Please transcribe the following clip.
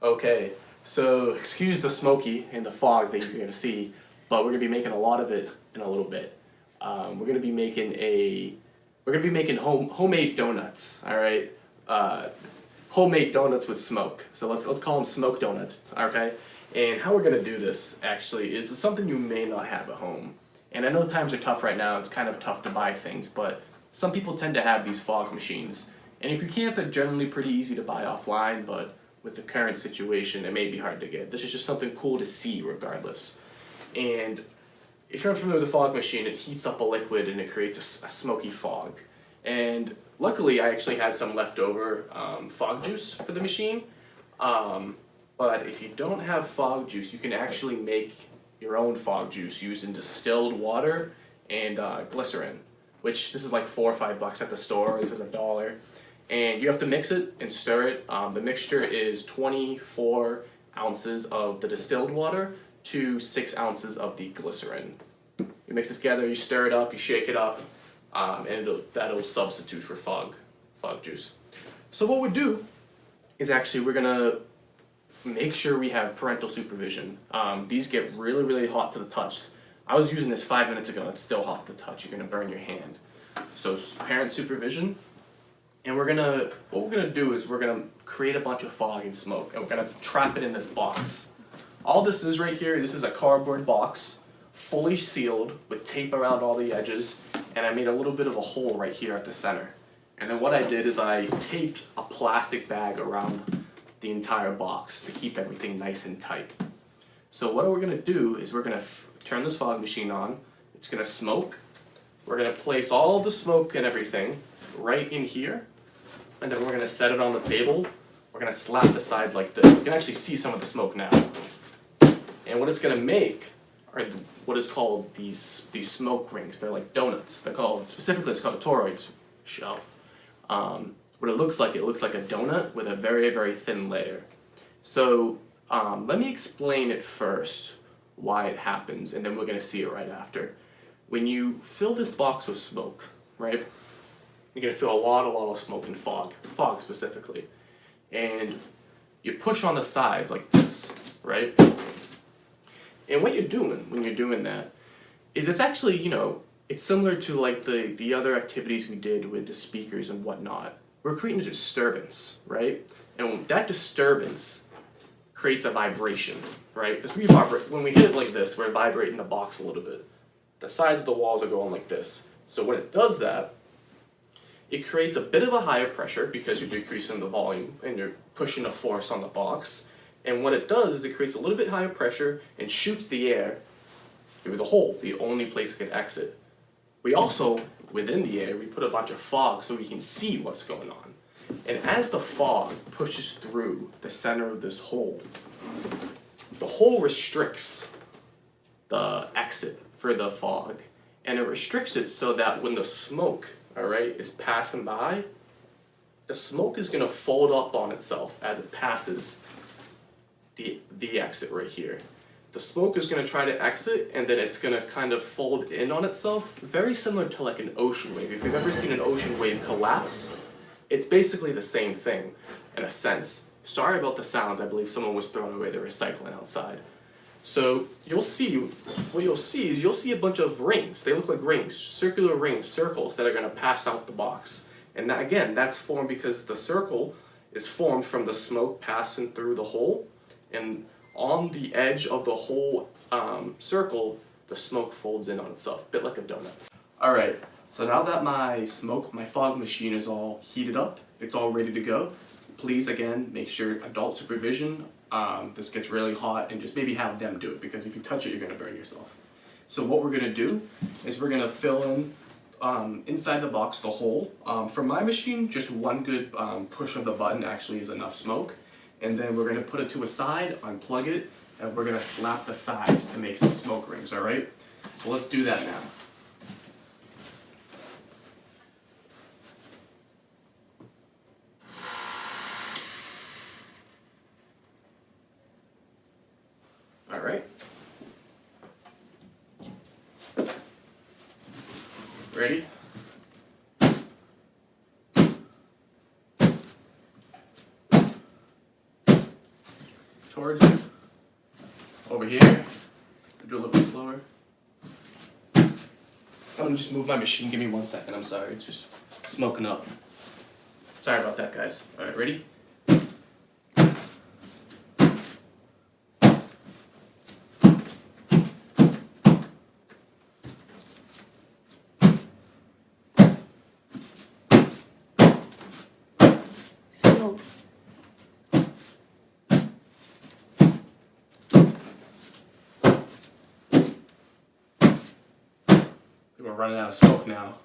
Okay, so excuse the smoky and the fog that you're gonna see, but we're gonna be making a lot of it in a little bit. We're gonna be making homemade donuts. All right, homemade donuts with smoke. So let's call them smoke donuts. Okay, and how we're gonna do this actually is something you may not have at home. And I know times are tough right now. It's kind of tough to buy things, but some people tend to have these fog machines. And if you can't, they're generally pretty easy to buy offline, but with the current situation, it may be hard to get. This is just something cool to see regardless. And if you're unfamiliar with the fog machine, it heats up a liquid and it creates a smoky fog. And luckily, I actually had some leftover fog juice for the machine. But if you don't have fog juice, you can actually make your own fog juice using distilled water and glycerin, which this is like $4 or $5 at the store. This is $1. And you have to mix it and stir it. The mixture is 24 ounces of the distilled water to 6 ounces of the glycerin. You mix it together, you stir it up, you shake it up, and that'll substitute for fog juice. So what we do is actually we're gonna make sure we have parental supervision. These get really, really hot to the touch. I was using this 5 minutes ago and it's still hot to the touch. You're gonna burn your hand. So parent supervision. And what we're gonna do is we're gonna create a bunch of fog and smoke, and we're gonna trap it in this box. All this is right here, this is a cardboard box, fully sealed with tape around all the edges, and I made a little bit of a hole right here at the center. And then what I did is I taped a plastic bag around the entire box to keep everything nice and tight. So what we're gonna do is we're gonna turn this fog machine on, it's gonna smoke, we're gonna place all the smoke and everything right in here, and then we're gonna set it on the table. We're gonna slap the sides like this. You can actually see some of the smoke now. And what it's gonna make are what is called these smoke rings. They're like donuts. They're called, specifically it's called a TORROID shell. What it looks like a donut with a very, very thin layer. So let me explain it first, why it happens, and then we're gonna see it right after. When you fill this box with smoke, right? You're gonna feel a lot of smoke and fog specifically. And you push on the sides like this, right? And what you're doing when you're doing that is it's actually, it's similar to like the other activities we did with the speakers and whatnot. We're creating a disturbance, right? And that disturbance creates a vibration, right? Because when we hit it like this, we're vibrating the box a little bit. The sides of the walls are going like this. So when it does that, it creates a bit of a higher pressure because you're decreasing the volume and you're pushing a force on the box. And what it does is it creates a little bit higher pressure and shoots the air through the hole, the only place it can exit. We also, within the air, we put a bunch of fog so we can see what's going on. And as the fog pushes through the center of this hole, the hole restricts the exit for the fog. And it restricts it so that when the smoke, is passing by, the smoke is going to fold up on itself as it passes the exit right here. The smoke is going to try to exit, and then it's going to kind of fold in on itself, very similar to like an ocean wave. If you've ever seen an ocean wave collapse, it's basically the same thing in a sense. Sorry about the sounds, I believe someone was throwing away their recycling outside. So you'll see a bunch of rings. They look like rings, circular rings, circles that are going to pass out the box. And that, again, that's formed because the circle is formed from the smoke passing through the hole, and on the edge of the whole circle, the smoke folds in on itself, a bit like a donut. All right, so now that my fog machine is all heated up, it's all ready to go. Please, again, make sure adult supervision. This gets really hot, and just maybe have them do it, because if you touch it, you're gonna burn yourself. So what we're gonna do is we're gonna fill in inside the box the hole. For my machine, just one good push of the button actually is enough smoke. And then we're gonna put it to a side, unplug it, and we're gonna slap the sides to make some smoke rings, all right? So let's do that now. All right. Ready? towards you. Over here. Do a little bit slower. I'm gonna just move my machine. Give me 1 second. I'm sorry. It's just smoking up. Sorry about that, guys. All right, ready? Slow. We're running out of smoke now.